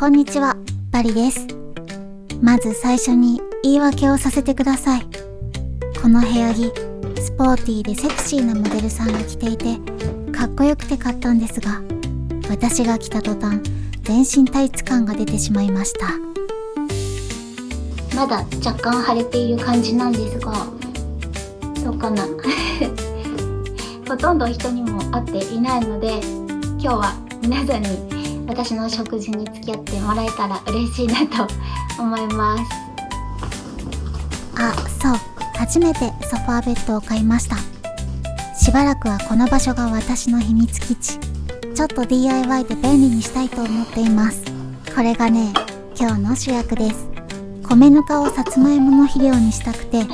こんにちは、バリです。まず最初に言い訳をさせてください。この部屋着、スポーティーでセクシーなモデルさんが着ていてかっこよくて買ったんですが、私が着た途端全身タイツ感が出てしまいました。まだ若干腫れている感じなんですが、どうかなほとんど人にも会っていないので、今日は皆さんに私の食事に付き合ってもらえたら嬉しいなと思います。あ、そう、初めてソファーベッドを買いました。しばらくはこの場所が私の秘密基地。ちょっと DIY で便利にしたいと思っています。これがね、今日の主役です。米ぬかをさつまいもの肥料にしたくて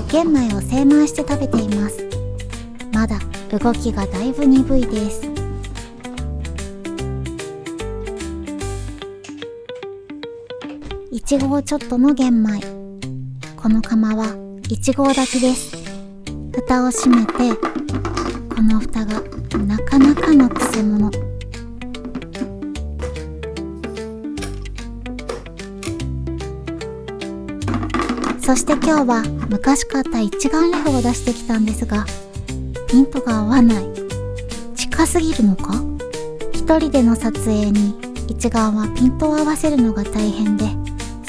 玄米を精米して食べています。まだ動きがだいぶ鈍いです。1合ちょっとの玄米。この釜は1合炊きです。蓋を閉めて、この蓋がなかなかのくせ者。そして今日は昔買った一眼レフを出してきたんですが、ピントが合わない。近すぎるのか？一人での撮影に一眼はピントを合わせるのが大変で、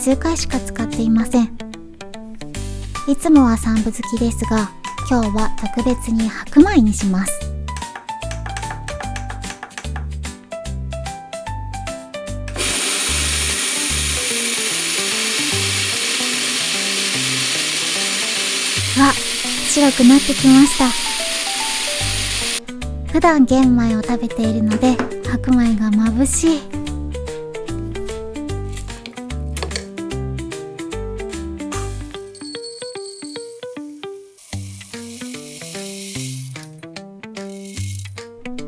数回しか使っていません。いつもは三部好きですが、今日は特別に白米にします。わ、白くなってきました。普段玄米を食べているので白米が眩しい。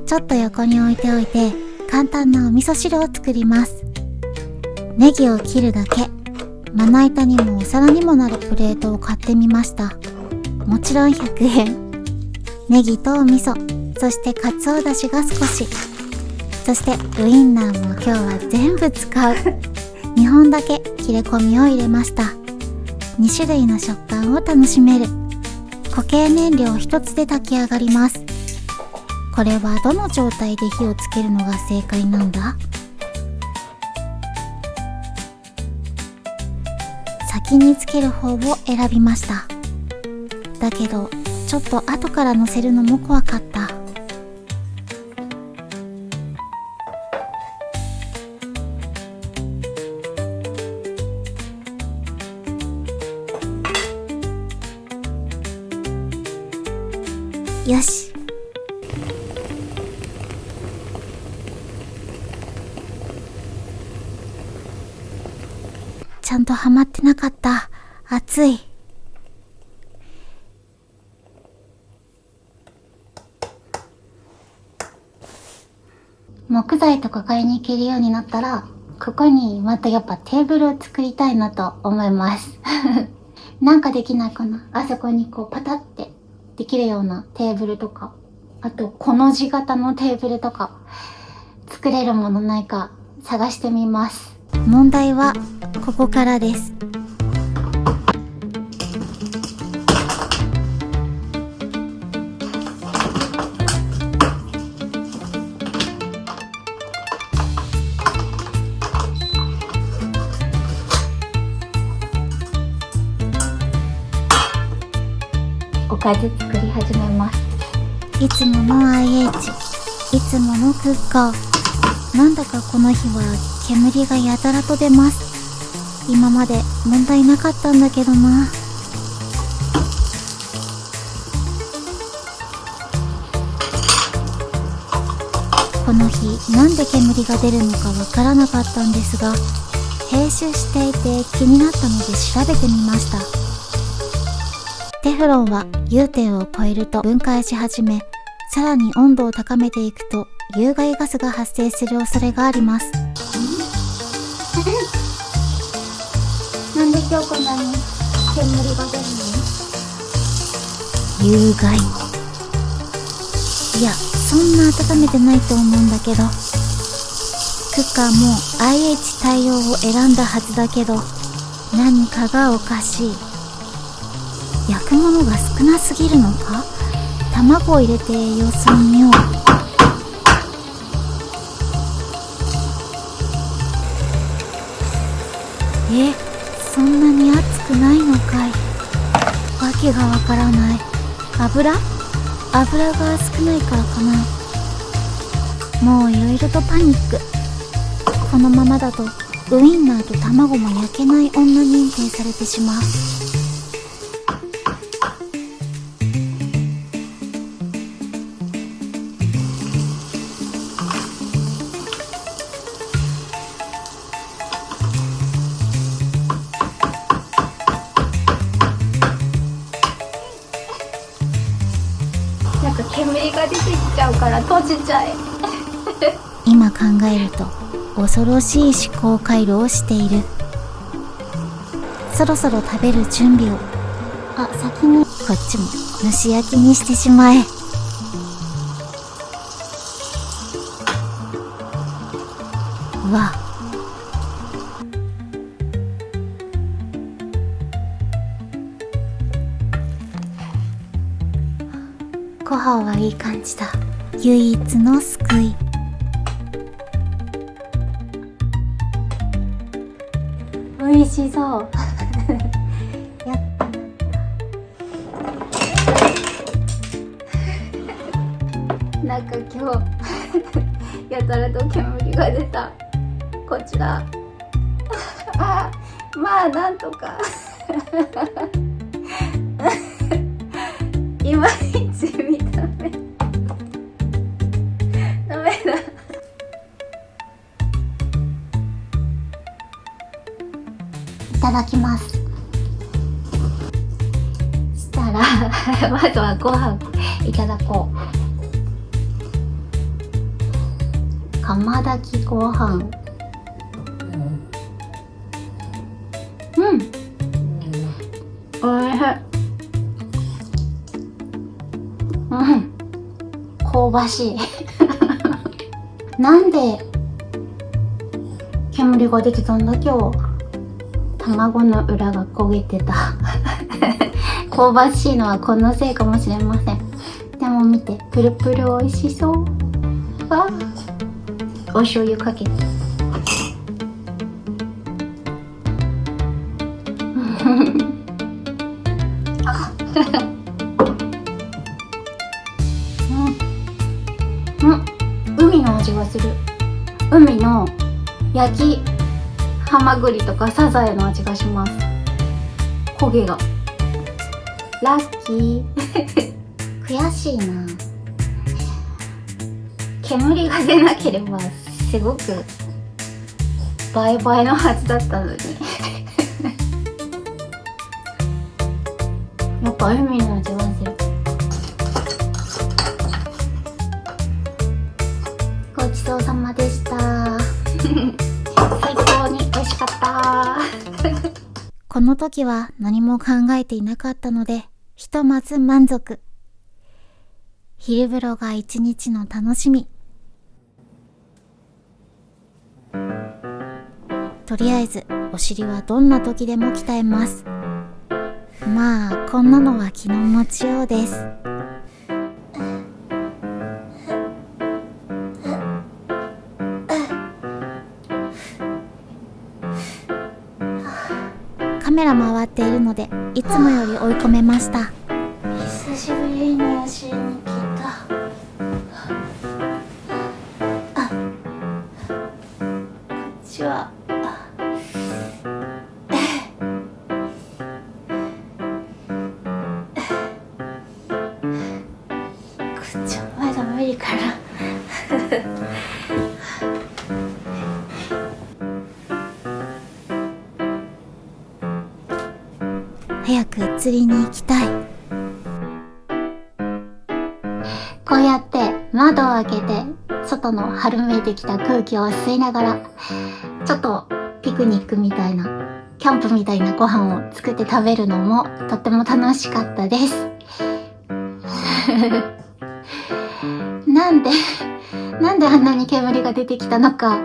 ちょっと横に置いておいて簡単なお味噌汁を作ります。ネギを切るだけ。まな板にもお皿にもなるプレートを買ってみました。もちろん100円。ネギとお味噌、そしてかつおだしが少し、そしてウインナーも今日は全部使う2本だけ切れ込みを入れました。2種類の食感を楽しめる。固形燃料1つで炊き上がります。これはどの状態で火をつけるのが正解なんだ？先につける方を選びました。だけどちょっと後から乗せるのも怖かった。よし。ちゃんとはまってなかった。熱い。木材とか買いに行けるようになったら、ここにまたやっぱテーブルを作りたいなと思いますなんかできないかな。あそこにこうパタってできるようなテーブルとか、あとこの字型のテーブルとか作れるものないか探してみます。問題はここからです。おかず作り始めます。いつもの IH、 いつものクッカー。なんだかこの日は煙がやたらと出ます。今まで問題なかったんだけどな。この日なんで煙が出るのかわからなかったんですが、編集していて気になったので調べてみました。テフロンは融点を超えると分解し始め、さらに温度を高めていくと有害ガスが発生する恐れがあります。なんで今日こんなに煙が出るの？有害。いや、そんな温めてないと思うんだけど。クッカーも IH 対応を選んだはずだけど、何かがおかしい。焼くものが少なすぎるのか？卵を入れて様子を見よう。そんなに熱くないのかい。わけがわからない。油が少ないからかな。もういろいろとパニック。このままだとウインナーと卵も焼けない女認定されてしまう。なんか煙が出てきちゃうから閉じちゃえ。今考えると恐ろしい思考回路をしている。そろそろ食べる準備を。先にこっちも蒸し焼きにしてしまえ。うわ、ご飯はいい感じだ。唯一の救い。美味しそう。やったなんか今日やたらと煙が出た。こちらまあなんとかいまいち見た目ダメだ。いただきます。したらまずはご飯いただこう。釜炊きご飯。おいしい。香ばしいなんで煙が出てたんだ今日。卵の裏が焦げてた香ばしいのはこのせいかもしれません。でも見て、プルプル美味しそう。わあ、お醤油かけて海の味がする。海の焼きハマグリとかサザエの味がします。焦げがラッキー悔しいな。煙が出なければすごく倍々のはずだったのにやっぱ海の味がする。ごちそうさまでした最高に美味しかったこの時は何も考えていなかったので、ひとまず満足。昼風呂が一日の楽しみ。とりあえずお尻はどんな時でも鍛えます。まあこんなのは気の持ちようです。カメラ回っているのでいつもより追い込めました。久しぶりにお尻に来た。こっちはこっちはまだ無理かな早く釣りに行きたい。こうやって窓を開けて外の春めいてきた空気を吸いながらちょっとピクニックみたいなキャンプみたいなご飯を作って食べるのもとっても楽しかったですなんであんなに煙が出てきたのか、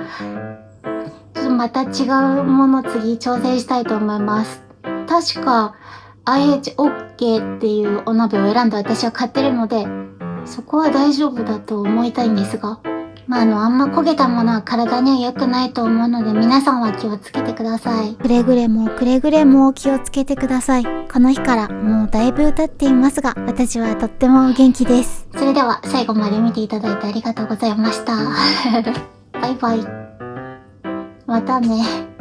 ちょっとまた違うもの次挑戦したいと思います。確か IHOK っていうお鍋を選んで私は買ってるので、そこは大丈夫だと思いたいんですが、あんま焦げたものは体には良くないと思うので、皆さんは気をつけてください。くれぐれも気をつけてください。この日からもうだいぶ経っていますが、私はとっても元気です。それでは最後まで見ていただいてありがとうございました。バイバイ。またね。